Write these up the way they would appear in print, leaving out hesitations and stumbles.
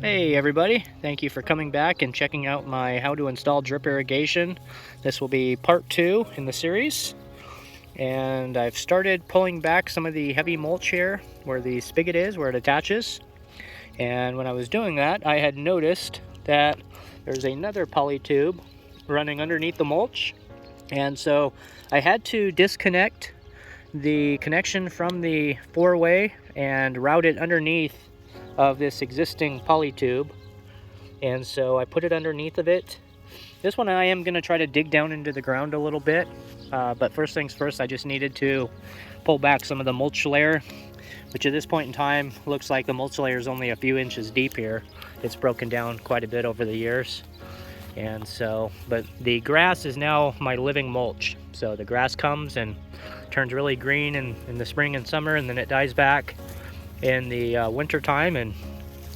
Hey everybody, thank you for coming back and checking out my how to install drip irrigation. This will be part 2 in the series, and I've started pulling back some of the heavy mulch here where the spigot is, where it attaches. And when I was doing that, I had noticed that there's another poly tube running underneath the mulch, and so I had to disconnect the connection from the 4-way and route it underneath of this existing poly tube. And so I put it underneath of it. This one I am going to try to dig down into the ground a little bit, but first things first, I just needed to pull back some of the mulch layer, which at this point in time looks like the mulch layer is only a few inches deep here. It's broken down quite a bit over the years. And so, but the grass is now my living mulch. So the grass comes and turns really green in the spring and summer, and then it dies back in the winter time and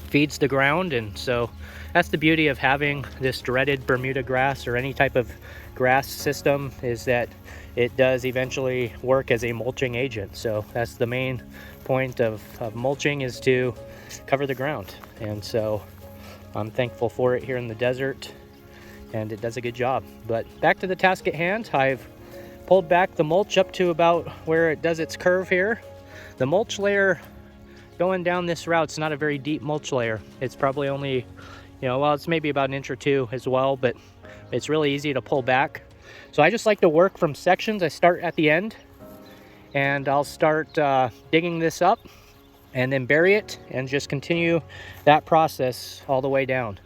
feeds the ground. And so that's the beauty of having this dreaded Bermuda grass or any type of grass system, is that it does eventually work as a mulching agent. So that's the main point of mulching, is to cover the ground. And so I'm thankful for it here in the desert, and it does a good job. But back to the task at hand. I've pulled back the mulch up to about where it does its curve here. The mulch layer going down this route's not a very deep mulch layer. It's probably only, well, it's maybe about an inch or two as well, but it's really easy to pull back. So I just like to work from sections. I start at the end, and I'll start digging this up and then bury it and just continue that process all the way down.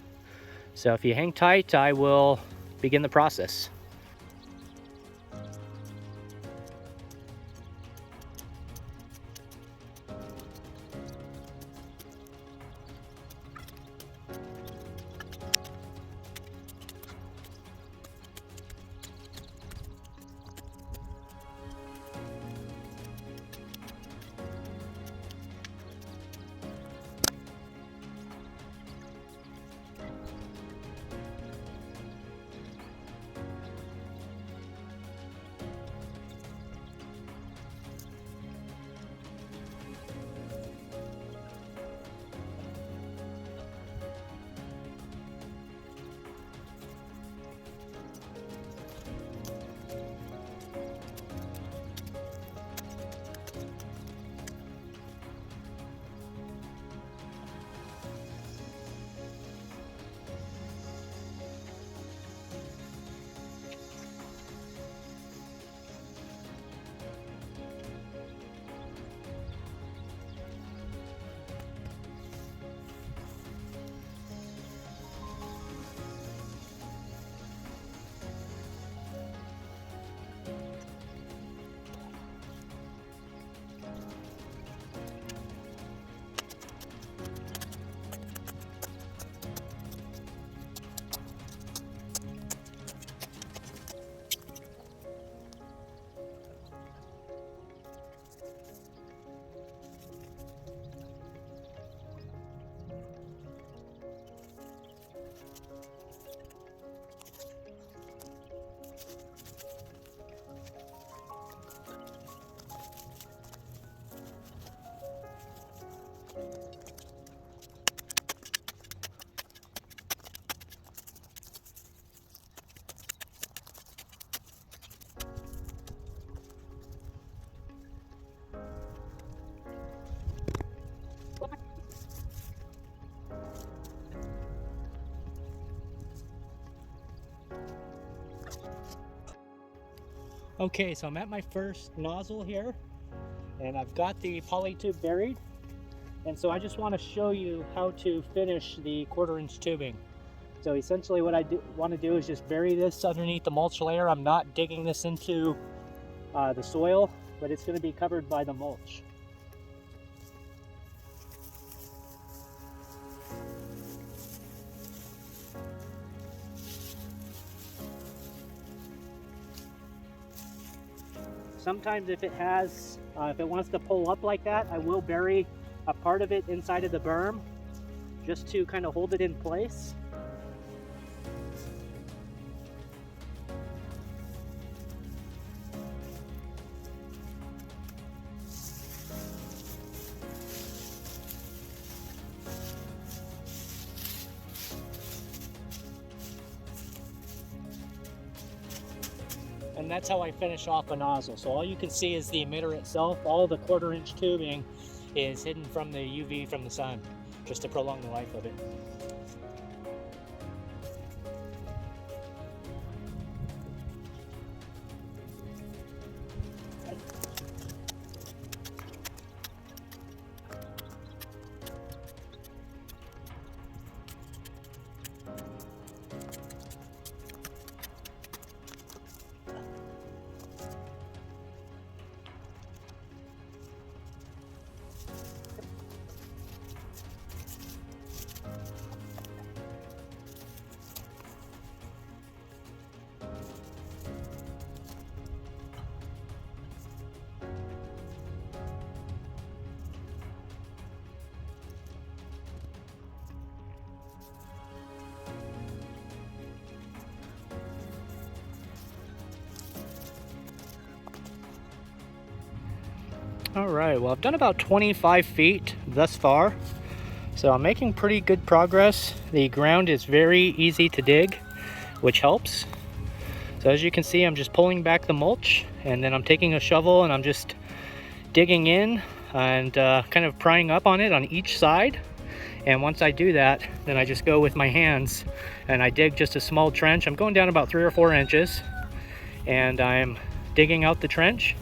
So if you hang tight, I will begin the process. Okay, so I'm at my first nozzle here, and I've got the poly tube buried. And so I just want to show you how to finish the 1/4-inch tubing. So essentially what I want to do is just bury this underneath the mulch layer. I'm not digging this into the soil, but it's going to be covered by the mulch. Sometimes if it wants to pull up like that, I will bury a part of it inside of the berm just to kind of hold it in place. And that's how I finish off a nozzle. So all you can see is the emitter itself. All the 1/4-inch tubing is hidden from the UV from the sun, just to prolong the life of it. All right, well, I've done about 25 feet thus far, so I'm making pretty good progress. The ground is very easy to dig, which helps. So as you can see, I'm just pulling back the mulch, and then I'm taking a shovel and I'm just digging in and kind of prying up on it on each side. And once I do that, then I just go with my hands and I dig just a small trench. I'm going down about 3 or 4 inches, and I'm digging out the trench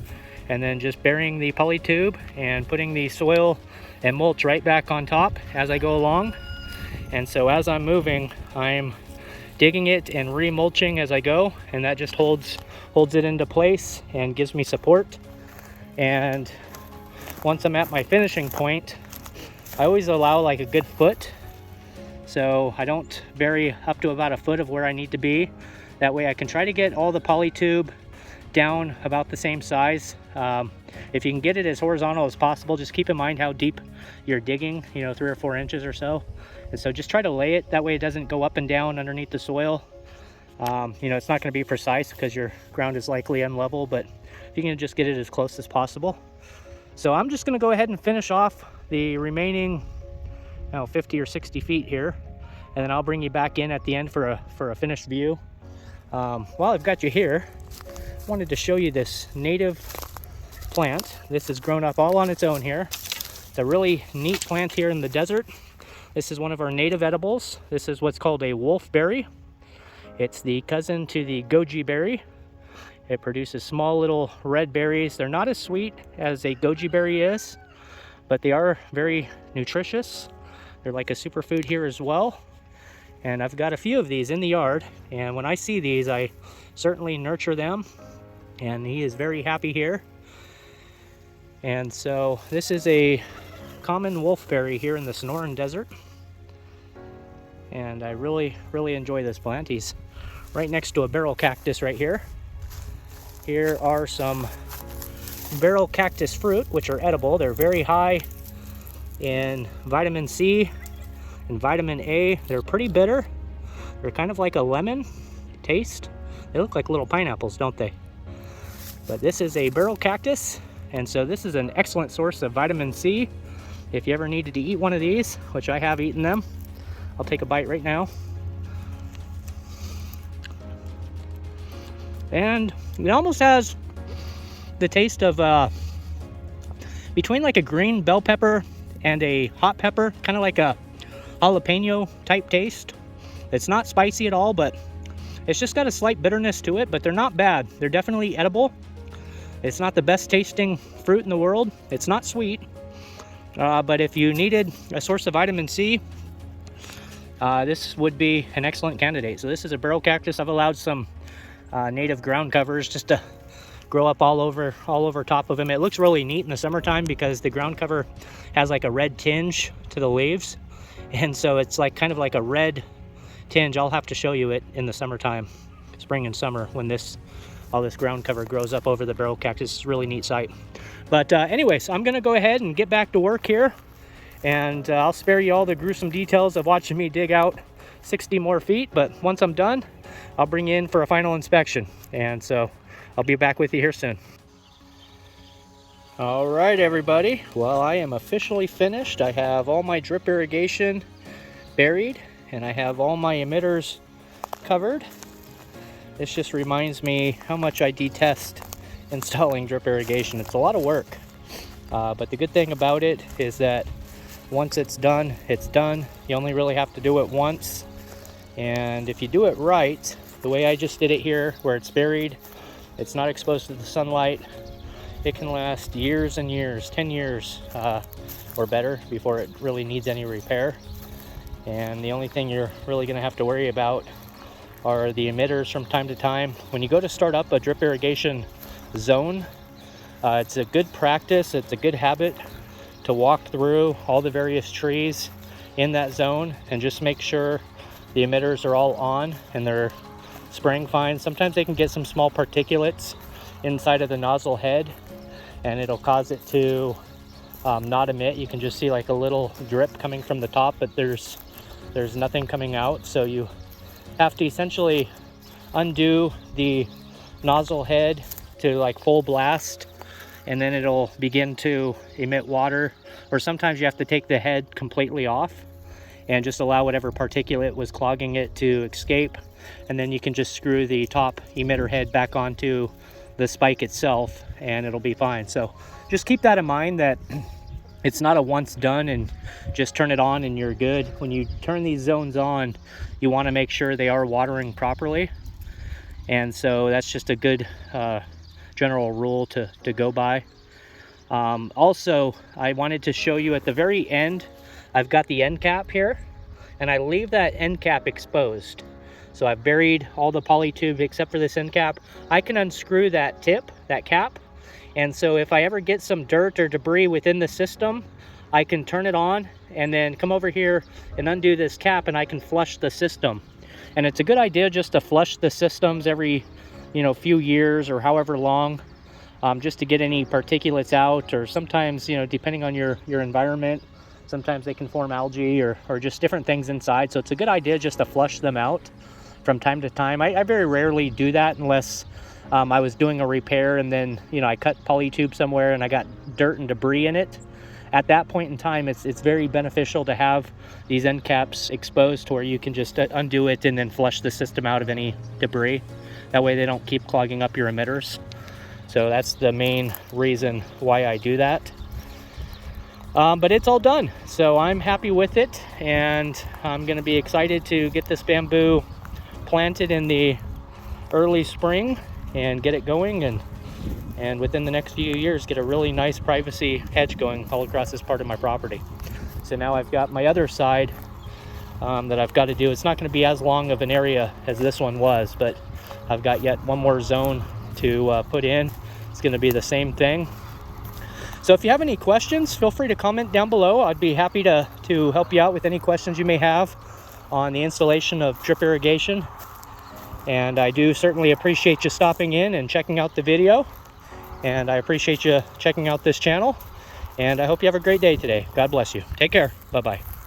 and then just burying the poly tube and putting the soil and mulch right back on top as I go along. And so as I'm moving, I'm digging it and re-mulching as I go, and that just holds it into place and gives me support. And once I'm at my finishing point, I always allow like a good foot, so I don't bury up to about a foot of where I need to be. That way I can try to get all the poly tube down about the same size. If you can get it as horizontal as possible, just keep in mind how deep you're digging, 3 or 4 inches or so. And so just try to lay it, that way it doesn't go up and down underneath the soil. It's not going to be precise because your ground is likely unlevel, but if you can just get it as close as possible. So I'm just going to go ahead and finish off the remaining 50 or 60 feet here, and then I'll bring you back in at the end for a finished view. While I've got you here, I wanted to show you this native plant. This has grown up all on its own here. It's a really neat plant here in the desert. This is one of our native edibles. This is what's called a wolfberry. It's the cousin to the goji berry. It produces small little red berries. They're not as sweet as a goji berry is, but they are very nutritious. They're like a superfood here as well. And I've got a few of these in the yard, and when I see these, I certainly nurture them, and he is very happy here. And so this is a common wolfberry here in the Sonoran Desert, and I really enjoy this plant. He's right next to a barrel cactus right here. Here are some barrel cactus fruit, which are edible. They're very high in vitamin C and vitamin A. They're pretty bitter. They're kind of like a lemon taste. They look like little pineapples, don't they? But this is a barrel cactus, and so this is an excellent source of vitamin C. If you ever needed to eat one of these, which I have eaten them, I'll take a bite right now. And it almost has the taste of between like a green bell pepper and a hot pepper, kind of like a jalapeno type taste. It's not spicy at all, but it's just got a slight bitterness to it, but they're not bad. They're definitely edible. It's not the best tasting fruit in the world. It's not sweet, but if you needed a source of vitamin C, this would be an excellent candidate. So this is a barrel cactus. I've allowed some native ground covers just to grow up all over top of him. It looks really neat in the summertime because the ground cover has like a red tinge to the leaves, and so it's like kind of like a red tinge. I'll have to show you it in the summertime, spring and summer, when all this ground cover grows up over the barrel cactus. It's a really neat sight. But anyways, I'm gonna go ahead and get back to work here, and I'll spare you all the gruesome details of watching me dig out 60 more feet, but once I'm done, I'll bring you in for a final inspection, and so I'll be back with you here soon. All right, everybody. Well, I am officially finished. I have all my drip irrigation buried, and I have all my emitters covered. this just reminds me how much I detest installing drip irrigation. It's a lot of work, but the good thing about it is that once it's done, it's done. You only really have to do it once, and if you do it right, the way I just did it here, where it's buried, it's not exposed to the sunlight, it can last years and years, 10 years or better, before it really needs any repair. And the only thing you're really going to have to worry about are the emitters from time to time. When you go to start up a drip irrigation zone, it's a good practice, it's a good habit to walk through all the various trees in that zone and just make sure the emitters are all on and they're spraying fine. Sometimes they can get some small particulates inside of the nozzle head and it'll cause it to not emit. You can just see like a little drip coming from the top, but there's nothing coming out. So you have to essentially undo the nozzle head to like full blast, and then it'll begin to emit water. Or sometimes you have to take the head completely off and just allow whatever particulate was clogging it to escape, and then you can just screw the top emitter head back onto the spike itself and it'll be fine. So just keep that in mind, that it's not a once done and just turn it on and you're good. When you turn these zones on, you want to make sure they are watering properly, and so that's just a good general rule to go by. Also, I wanted to show you at the very end, I've got the end cap here and I leave that end cap exposed. So I've buried all the poly tube except for this end cap. I can unscrew that tip, that cap, and so if I ever get some dirt or debris within the system, I can turn it on and then come over here and undo this cap and I can flush the system. And it's a good idea just to flush the systems every, few years or however long, just to get any particulates out. Or sometimes, depending on your environment, sometimes they can form algae or just different things inside. So it's a good idea just to flush them out from time to time. I very rarely do that unless I was doing a repair and then, I cut poly tube somewhere and I got dirt and debris in it. At that point in time, it's very beneficial to have these end caps exposed to where you can just undo it and then flush the system out of any debris. That way they don't keep clogging up your emitters. So that's the main reason why I do that. But it's all done, so I'm happy with it, and I'm going to be excited to get this bamboo planted in the early spring and get it going, and within the next few years get a really nice privacy hedge going all across this part of my property. So now I've got my other side that I've got to do. It's not going to be as long of an area as this one was, but I've got yet one more zone to put in. It's going to be the same thing. So if you have any questions, feel free to comment down below. I'd be happy to help you out with any questions you may have on the installation of drip irrigation. And I do certainly appreciate you stopping in and checking out the video. And I appreciate you checking out this channel. And I hope you have a great day today. God bless you. Take care. Bye-bye.